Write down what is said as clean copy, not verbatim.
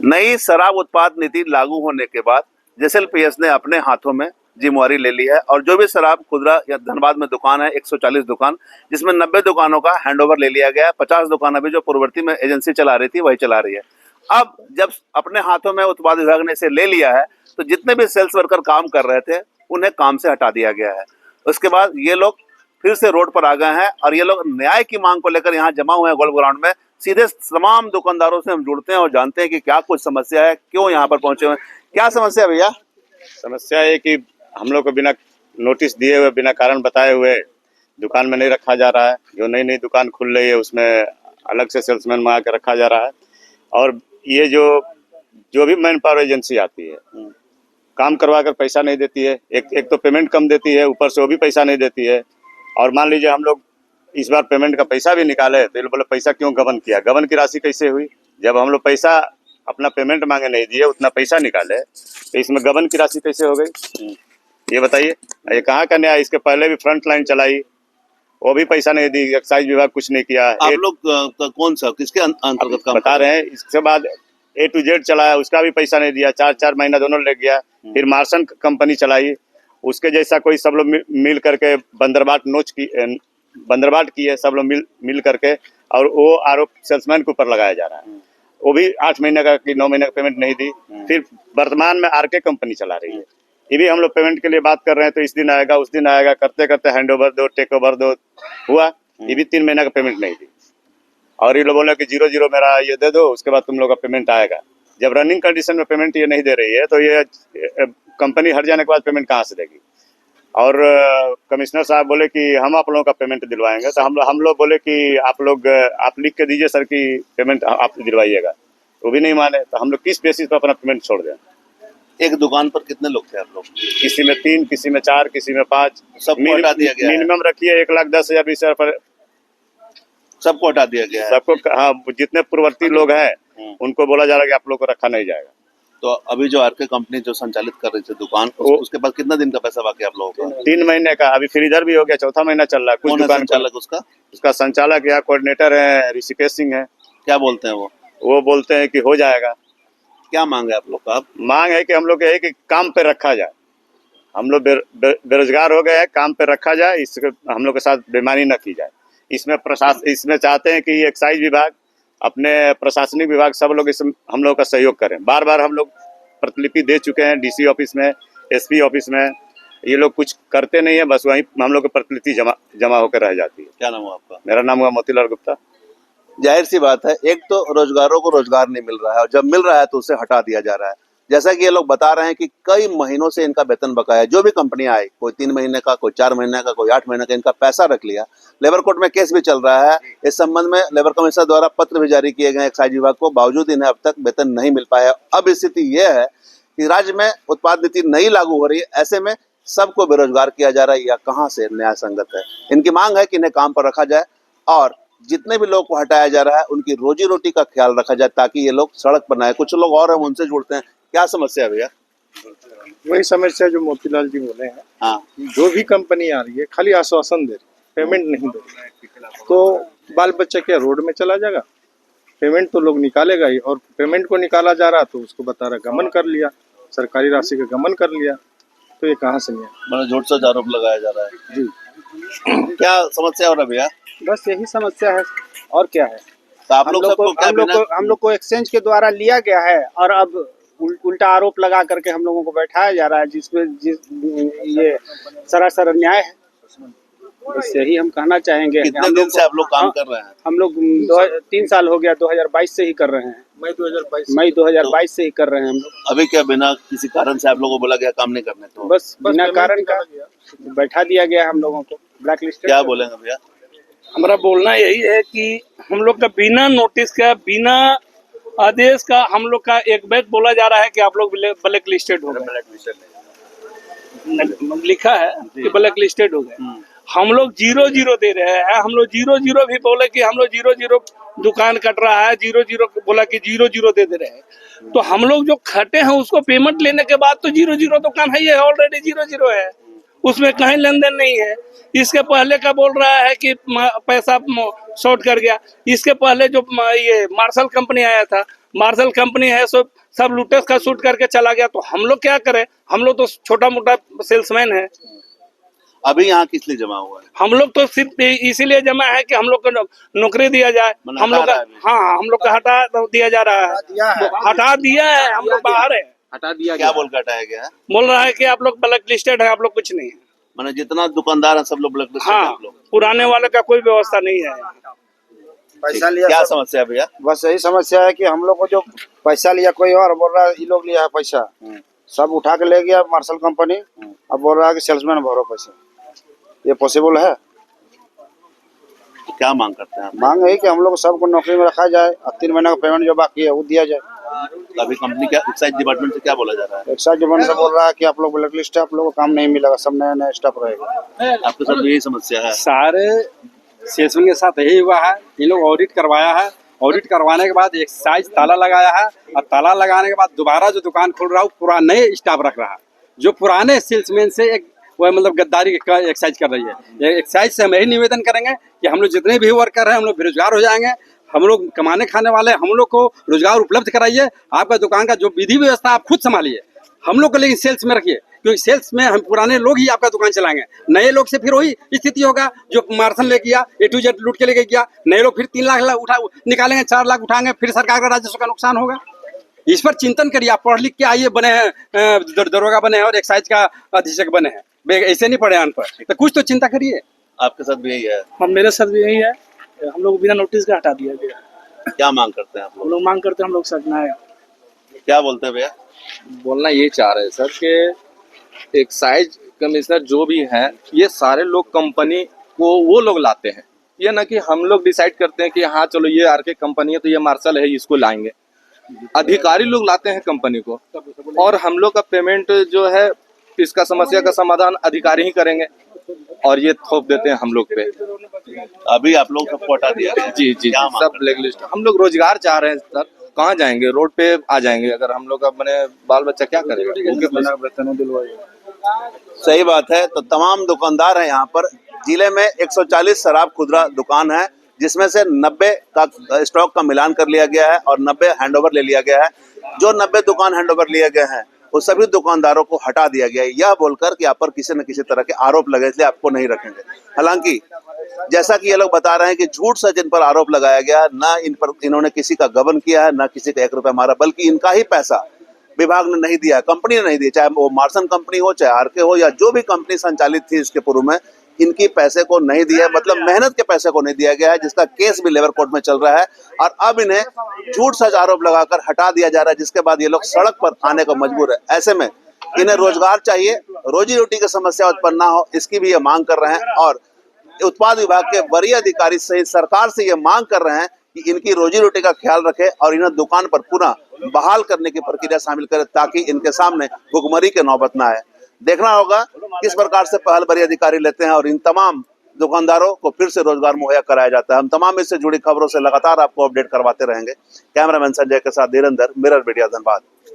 नई शराब उत्पाद नीति लागू होने के बाद जेएसएलपीएस ने अपने हाथों में जिम्मेवारी ले ली है और जो भी शराब खुदरा या धनबाद में दुकान है 140 दुकान, जिसमें 90 दुकानों का हैंडओवर ले लिया गया है। 50 दुकान अभी जो पूर्ववर्ती में एजेंसी चला रही थी वही चला रही है। अब जब अपने हाथों में उत्पाद विभाग ने इसे ले लिया है तो जितने भी सेल्स वर्कर काम कर रहे थे उन्हें काम से हटा दिया गया है। उसके बाद ये लोग फिर से रोड पर आ गए हैं और ये लोग न्याय की मांग को लेकर यहाँ जमा हुए हैं गोल्फ ग्राउंड में। सीधे तमाम दुकानदारों से हम जुड़ते हैं और जानते हैं कि क्या कुछ समस्या है, क्यों यहाँ पर पहुंचे हुए हैं। क्या समस्या है भैया? समस्या है कि हम लोग को बिना नोटिस दिए हुए, बिना कारण बताए हुए दुकान में नहीं रखा जा रहा है। जो नई नई दुकान खुल रही है उसमें अलग से सेल्समैन मंगा के रखा जा रहा है और ये जो भी मैन पावर एजेंसी आती है काम करवा कर पैसा नहीं देती है। एक तो पेमेंट कम देती है, ऊपर से वो भी पैसा नहीं देती है। और मान लीजिए हम लोग इस बार पेमेंट का पैसा भी निकाले तो ये लोग बोले पैसा क्यों गबन किया, गबन की राशि कैसे हुई? जब हम लोग पैसा अपना पेमेंट मांगे नहीं दिए, उतना पैसा निकाले तो इसमें गबन की राशि कैसे हो गई? ये बताइए, ये कहाँ का न्याय? इसके पहले भी फ्रंट लाइन चलाई, वो भी पैसा नहीं दी, एक्साइज विभाग कुछ नहीं किया। आप लोग कौन सा किसके अंतर्गत काम बता रहे हैं? इसके बाद A to Z चलाया, उसका भी पैसा नहीं दिया, 4 महीना दोनों लग गया। फिर मार्सन कंपनी चलाई, उसके जैसा कोई सब लोग मिल करके बंदरबाट किए सब लोग मिल करके, और वो आरोप सेल्समैन के ऊपर लगाया जा रहा है। वो भी 8 महीने का कि 9 महीने का पेमेंट नहीं दी। फिर वर्तमान में RK कंपनी चला रही है, ये भी हम लोग पेमेंट के लिए बात कर रहे हैं तो इस दिन आएगा उस दिन आएगा, करते करते हैंड ओवर दो, टेक ओवर दो हुआ, ये भी 3 महीने का पेमेंट नहीं दी। और ये लोग बोले कि 0 मेरा ये दे दो, उसके बाद तुम लोग का पेमेंट आएगा। जब रनिंग कंडीशन में पेमेंट ये नहीं दे रही है तो ये कंपनी हट जाने के बाद पेमेंट कहाँ से देगी? और कमिश्नर साहब बोले कि हम आप लोगों का पेमेंट दिलवाएंगे, तो हम लोग बोले कि आप लिख के दीजिए सर कि पेमेंट आप दिलवाइएगा, वो भी नहीं माने। तो हम लोग किस बेसिस पर अपना पेमेंट छोड़ दें? एक दुकान पर कितने लोग थे आप लोग? किसी में 3, किसी में 4, किसी में 5। सबको हटा दिया गया है। मिनिमम रखिए 1,10,000 20,000 पर सबको हटा दिया गया है। सबको, हाँ, जितने पूर्ववर्ती लोग हैं उनको बोला जा रहा है कि आप लोग को रखा नहीं जाएगा। तो अभी जो RK कंपनी जो संचालित कर रही थी दुकान, उसके पास कितना दिन का पैसा बाकी आप लोगों का? 3 महीने का। अभी फ्रीजर भी हो गया, 4था महीना चल रहा है। कुछ दुकान संचालक उसका संचालक या कोऑर्डिनेटर है ऋषिकेश सिंह है। क्या बोलते हैं वो बोलते हैं कि हो जाएगा। क्या मांग है आप लोग का? मांग है कि हम लोग है कि काम पे रखा जाए। हम लोग बेरोजगार हो गए हैं, काम पे रखा जाए, इसके हम लोग के साथ बेईमानी न की जाए। इसमें चाहते हैं कि एक्साइज विभाग, अपने प्रशासनिक विभाग, सब लोग इसमें हम लोग का सहयोग करें। बार बार हम लोग प्रतिलिपि दे चुके हैं DC ऑफिस में, SP ऑफिस में, ये लोग कुछ करते नहीं है, बस वहीं हम लोग की प्रतिलिपि जमा होकर रह जाती है। क्या नाम है आपका? मेरा नाम हुआ मोतीलाल गुप्ता। जाहिर सी बात है, एक तो रोजगारों को रोजगार नहीं मिल रहा है और जब मिल रहा है तो उसे हटा दिया जा रहा है। जैसा कि ये लोग बता रहे हैं कि कई महीनों से इनका वेतन बकाया है। जो भी कंपनियां आई, कोई 3 महीने का, कोई 4 महीने का, कोई 8 महीने का, इनका पैसा रख लिया। लेबर कोर्ट में केस भी चल रहा है। इस संबंध में लेबर कमिश्नर द्वारा पत्र भी जारी किए गए एक्साइज विभाग को, बावजूद इन्हें अब तक वेतन नहीं मिल पाया। अब स्थिति यह है कि राज्य में उत्पाद नीति नहीं लागू हो रही है, ऐसे में सबको बेरोजगार किया जा रहा है। या कहाँ से न्याय संगत है? इनकी मांग है कि इन्हें काम पर रखा जाए और जितने भी लोग को हटाया जा रहा है उनकी रोजी रोटी का ख्याल रखा जाए ताकि ये लोग सड़क पर ना आए। कुछ लोग और हम उनसे जुड़ते हैं। क्या समस्या है भैया? वही समस्या जो मोतीलाल जी बोले हैं। हाँ, जो भी कंपनी आ रही है खाली आश्वासन दे रही, पेमेंट नहीं दे रही, तो बाल बच्चा क्या रोड में चला जाएगा? पेमेंट तो लोग निकालेगा ही, और पेमेंट को निकाला जा रहा तो उसको बता रहा गमन कर लिया, सरकारी राशि का गमन कर लिया, तो ये कहाँ से नहीं? बड़ा झूठ सच आरोप लगाया जा रहा है जी। क्या समस्या हो रहा है भैया? बस यही समस्या है और क्या है। तो आप लोग हम लोग को एक्सचेंज के द्वारा लिया गया है और अब उल्टा आरोप लगा करके हम लोगों को बैठाया जा रहा है, ये सरासर अन्याय है। बस यही हम कहना चाहेंगे। कितने दिन से आप लोग काम कर रहे हैं? हम लोग 3 साल हो गया, 2022 से ही कर रहे हैं। मई 2022 से ही कर रहे हैं हम लोग। अभी क्या बिना किसी कारण से आप लोगों को बोला गया काम नहीं करने? तो बस बिना कारण का बैठा दिया गया हम लोगों को, ब्लैक लिस्ट। क्या बोलेंगे भैया? हमारा बोलना यही है कि हम लोग का बिना नोटिस का, बिना आदेश का हम लोग का एक बैच बोला जा रहा है कि आप लोग ब्लैक लिस्टेड हो गए। लिखा है कि ब्लैक लिस्टेड हो गए। हम लोग 0 दे रहे हैं। हम लोग 0 भी बोले कि हम लोग 0 दुकान कट रहा है, 0 बोला कि 0 दे रहे हैं। तो हम लोग जो खटे हैं उसको पेमेंट लेने के बाद तो 0 दुकान है, ये ऑलरेडी 0 है, उसमें कहीं लेन देन नहीं है। इसके पहले का बोल रहा है कि पैसा शॉर्ट कर गया। इसके पहले जो ये मार्शल कंपनी आया था मार्शल कंपनी है, सब लुटेस का शूट करके चला गया, तो हम लोग क्या करें? हम लोग तो छोटा मोटा सेल्समैन है। अभी यहाँ किस लिए जमा हुआ है? हम लोग तो सिर्फ इसीलिए जमा है कि हम लोग को नौकरी दिया जाए। मतलब हम लोग हटा का, रहा है अभी। हाँ, हम लोग का हटा दिया जा रहा है, हटा दिया है, हम लोग बाहर है। हटा दिया क्या गया। बोल कर हटाया गया है? बोल रहा है कि आप लोग ब्लैक लिस्टेड है, आप लोग कुछ नहीं है। मैंने जितना दुकानदार है सब लोग ब्लैक लिस्टेड है हाँ, आप लोग। पुराने वाले का कोई व्यवस्था नहीं है। पैसा लिया क्या सब- समस्या है भैया? बस यही समस्या है कि हम लोग को जो पैसा लिया कोई और बोल रहा है ये लोग लिया है पैसा, सब उठा के ले गया मार्शल कंपनी। अब बोल रहा है कि सेल्समैन भरो पैसा। ये पॉसिबल है? तो क्या मांग करते हैं आप? मांग है कि हम लोग सबको नौकरी में रखा जाए और 3 महीने का पेमेंट जो बाकी है वो दिया जाए। अभी कंपनी क्या एक्साइज डिपार्टमेंट से क्या बोला जा रहा है? एक्साइज डिपार्टमेंट से बोल रहा है कि आप लोग ब्लैक लिस्ट है, आप लोगों को काम नहीं मिलेगा, सब नया नया स्टाफ रहेगा। आपके साथ भी यही समस्या है? सारे सेल्समैन के साथ यही हुआ है। ये लोग ऑडिट करवाया है, ऑडिट करवाने के बाद एक साइज ताला लगाया है और ताला लगाने के बाद दोबारा जो दुकान खोल रहा है वो पूरा नए स्टाफ रख रहा है, जो पुराने सेल्समैन से एक वह मतलब गद्दारी का एक्साइज कर रही है। ये एक्साइज से हम यही निवेदन करेंगे कि हम लोग जितने भी वर्कर हैं हम लोग बेरोजगार हो जाएंगे। हम लोग कमाने खाने वाले, हम लोग को रोजगार उपलब्ध कराइए। आपका दुकान का जो विधि व्यवस्था आप खुद संभालिए, हम लोग को लेकिन सेल्स में रखिए, क्योंकि सेल्स में हम पुराने लोग ही आपका दुकान चलाएंगे। नए लोग से फिर वही स्थिति होगा जो मार्शल ले गया, A to Z लूट के लेके गया। नए लोग फिर 3 लाख उठा निकालेंगे, 4 लाख उठाएंगे, फिर सरकार का राजस्व का नुकसान होगा। इस पर चिंतन करिए। आप पढ़ लिख के आइए, बने हैं दरोगा बने हैं और एक्साइज का अधीक्षक बने हैं, ऐसे नहीं पढ़े अनपढ़, तो कुछ तो चिंता करिए। आपके साथ भी यही है? हम मेरे साथ भी यही है, हम लोग बिना नोटिस का हटा दिया गया। क्या मांग करते हैं आप हम लोग? लोग मांग करते हैं हम लोग सजना है। क्या बोलते हैं भैया? बोलना ये चाह रहे हैं सर कि एक्साइज कमिश्नर जो भी हैं ये सारे लोग कंपनी को वो लोग लाते हैं, ये ना कि हम लोग डिसाइड करते हैं कि हाँ चलो ये आरके कंपनी है तो ये मार्शल है इसको लाएंगे। अधिकारी लोग लाते हैं कंपनी को और हम लोग का पेमेंट जो है इसका समस्या का समाधान अधिकारी ही करेंगे और ये थोप देते हैं हम लोग पे। अभी आप लोग सबको हटा दिया गया है। जी जी क्या मांग सब करते ब्लैक लिस्ट। हम लोग रोजगार चाह रहे हैं सर, कहाँ जाएंगे? रोड पे आ जाएंगे। अगर हम लोग का बने बाल बच्चा क्या करेगा? सही बात है। तो तमाम दुकानदार हैं यहाँ पर। जिले में 140 शराब खुदरा दुकान है, जिसमें से 90 का स्टॉक का मिलान कर लिया गया है और 90 हैंडओवर ले लिया गया है। जो 90 दुकान हैंडओवर लिए गए हैं वो सभी दुकानदारों को हटा दिया गया है, यह बोलकर कि आप पर किसी न किसी तरह के आरोप लगे इसलिए आपको नहीं रखेंगे। हालांकि जैसा कि ये लोग बता रहे हैं कि झूठ से जिन पर आरोप लगाया गया, ना इन पर इन्होंने किसी का गबन किया है, ना किसी का 1 रुपया मारा, बल्कि इनका ही पैसा विभाग ने नहीं दिया, कंपनी ने नहीं दी, चाहे वो मार्शल कंपनी हो, चाहे आरके हो, या जो भी कंपनी संचालित थी इसके पूर्व में, इनकी पैसे को नहीं दिया, मतलब मेहनत के पैसे को नहीं दिया गया है, जिसका केस भी लेबर कोर्ट में चल रहा है। और अब इन्हें झूठ सच आरोप लगाकर हटा दिया जा रहा है, जिसके बाद ये लोग सड़क पर आने को मजबूर है। ऐसे में इन्हें रोजगार चाहिए, रोजी रोटी की समस्या उत्पन्न ना हो, इसकी भी ये मांग कर रहे हैं। और उत्पाद विभाग के वरीय अधिकारी सहित सरकार से ये मांग कर रहे हैं कि इनकी रोजी रोटी का ख्याल रखे और इन्हें दुकान पर पुनः बहाल करने की प्रक्रिया शामिल करे, ताकि इनके सामने भुखमरी के नौबत ना आए। देखना होगा किस प्रकार से पहल वरीय अधिकारी लेते हैं और इन तमाम दुकानदारों को फिर से रोजगार मुहैया कराया जाता है। हम तमाम इससे जुड़ी खबरों से लगातार आपको अपडेट करवाते रहेंगे। कैमरामैन संजय के साथ धीरेंद्र, मिरर मीडिया, धनबाद।